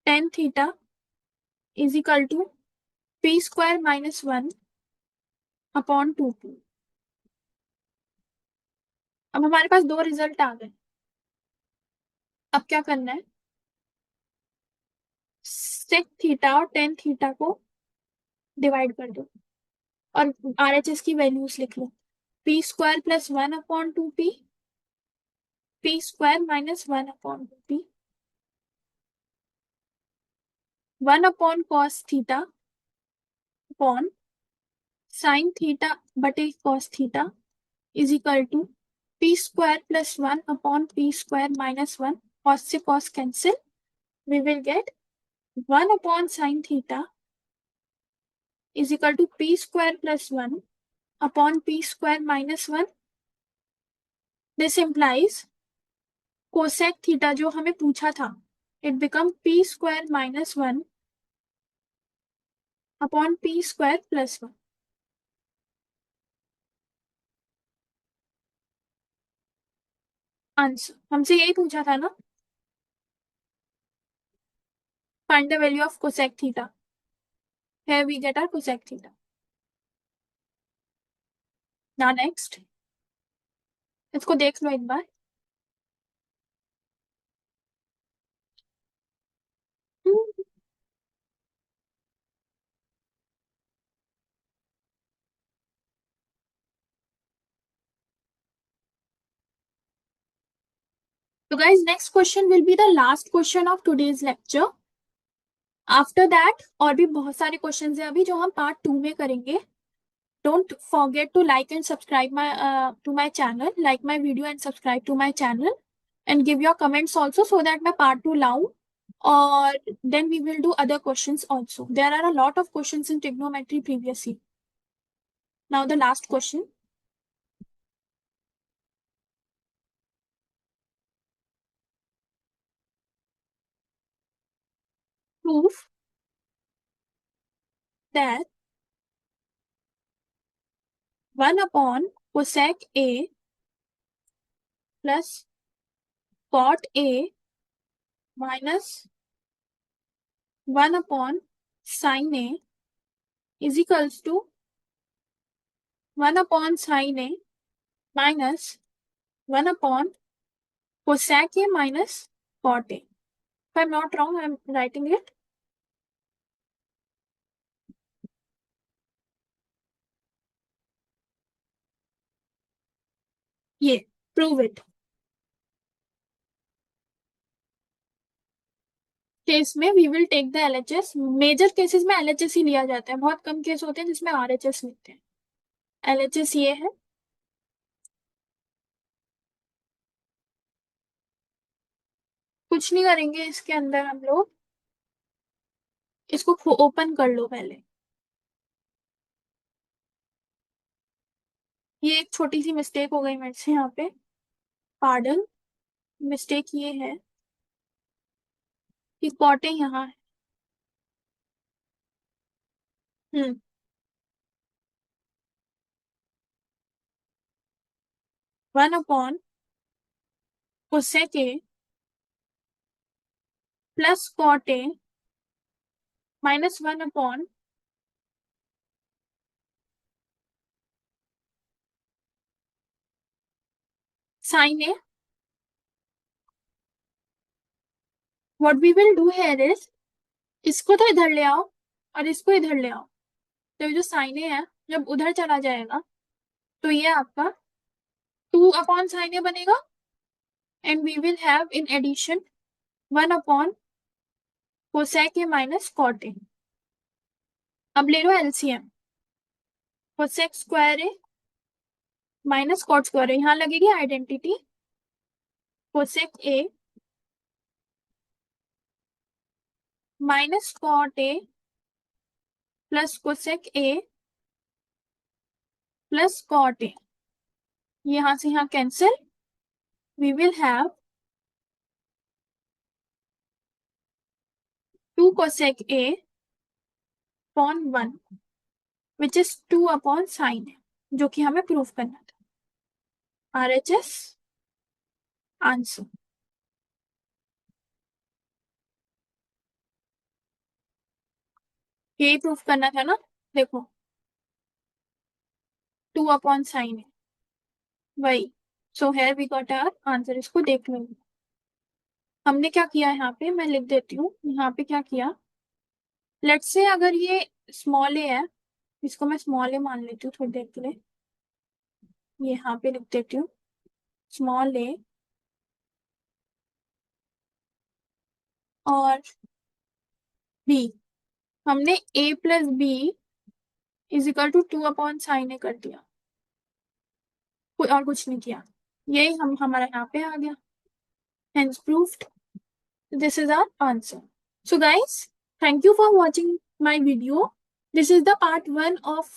tan theta is equal to p square minus 1 upon 2p। अब हमारे पास दो रिजल्ट आ गए, अब क्या करना है, सेक थीटा और टेन थीटा को डिवाइड कर दो और RHS की वैल्यूज लिख लो, p square plus 1 upon 2p, p square minus 1 upon 2p, 1 upon cos theta upon sine theta बटे cos theta is equal to p square plus 1 upon p square minus 1, cos से cos cancel, we will get 1 upon sin theta is equal to p square plus 1 upon p square minus 1. This implies cosec theta जो हमें पूछा था, it become p square minus 1 upon p square plus 1. Answer हमसे यही पूछा था ना, find the value of cosec theta. Here we get our cosec theta. Now next, इसको देख लो एक बार। So guys, next question will be the last question of today's lecture. After that और भी बहुत सारे क्वेश्चंस हैं अभी जो हम पार्ट 2 में करेंगे. Don't forget to like and subscribe to my channel, like my video and subscribe to my channel, and give your comments also so that मैं part 2 लाऊं. Or then we will do other questions also. There are a lot of questions in trigonometry previously. Now the last question. Prove that 1 upon cosec A plus cot A minus 1 upon sin A is equals to 1 upon sin A minus 1 upon cosec A minus cot A. If I'm not wrong, I'm writing it. ये prove it. Case में we will take the LHS. Major cases में LHS ही लिया जाता है. बहुत कम case होते हैं जिसमें आरएचएस लिखते हैं. एलएचएस ये है. कुछ नहीं करेंगे इसके अंदर हम लोग. इसको ओपन कर लो पहले. ये एक छोटी सी मिस्टेक हो गई मेरे से यहाँ पे. पार्डन. मिस्टेक ये है कि कॉटे यहाँ है. Hmm. 1 upon cosec A plus cot A minus 1 upon sine A. What we will do here is इसको तो इधर ले आओ और इसको इधर ले आओ. तो ये जो साइन ए है जब उधर चला जाएगा तो ये आपका 2 अपॉन साइन ए बनेगा. And we will have in addition 1 upon cosec A minus cot A. अब ले लो LCM. Cosec square A minus cot square A. यहाँ लगेगी identity. Cosec A minus cot A plus cosec A plus cot A. यहां से यहां cancel. We will have 2 cosec A upon 1 which is 2 upon sin A, जो कि हमें proof करना था. RHS answer. यही प्रूफ करना था ना. देखो 2 upon sin A वही. So here we got our answer. इसको देख लो. हमने क्या किया यहाँ पे मैं लिख देती हूँ. यहाँ पे क्या किया. लेट्स से अगर ये स्मॉल ए है इसको मैं स्मॉल ए मान लेती हूँ थोड़ी देर के लिए. ये यहाँ पे लिख देती हूँ स्मॉल ए और बी. हमने a plus B is equal to 2 upon sine A कर दिया. कोई और कुछ नहीं किया. यही हमारा यहाँ पे आ गया. Hence proved. This is our answer. So guys, thank you for watching my video. This is the part 1 of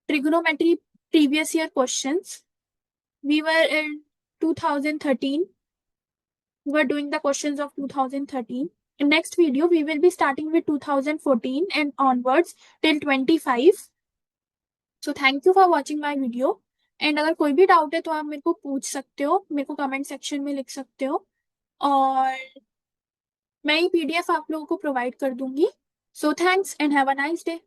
trigonometry previous year questions. We were in 2013. We were doing the questions of 2013. In next video, we will be starting with 2014 and onwards till 25. So thank you for watching my video. And अगर कोई भी doubt है तो आप मेरे को पूछ सकते हो. मेरे को कमेंट सेक्शन में लिख सकते हो और मैं ये PDF आप लोगों को प्रोवाइड कर दूंगी. So thanks and have a nice day.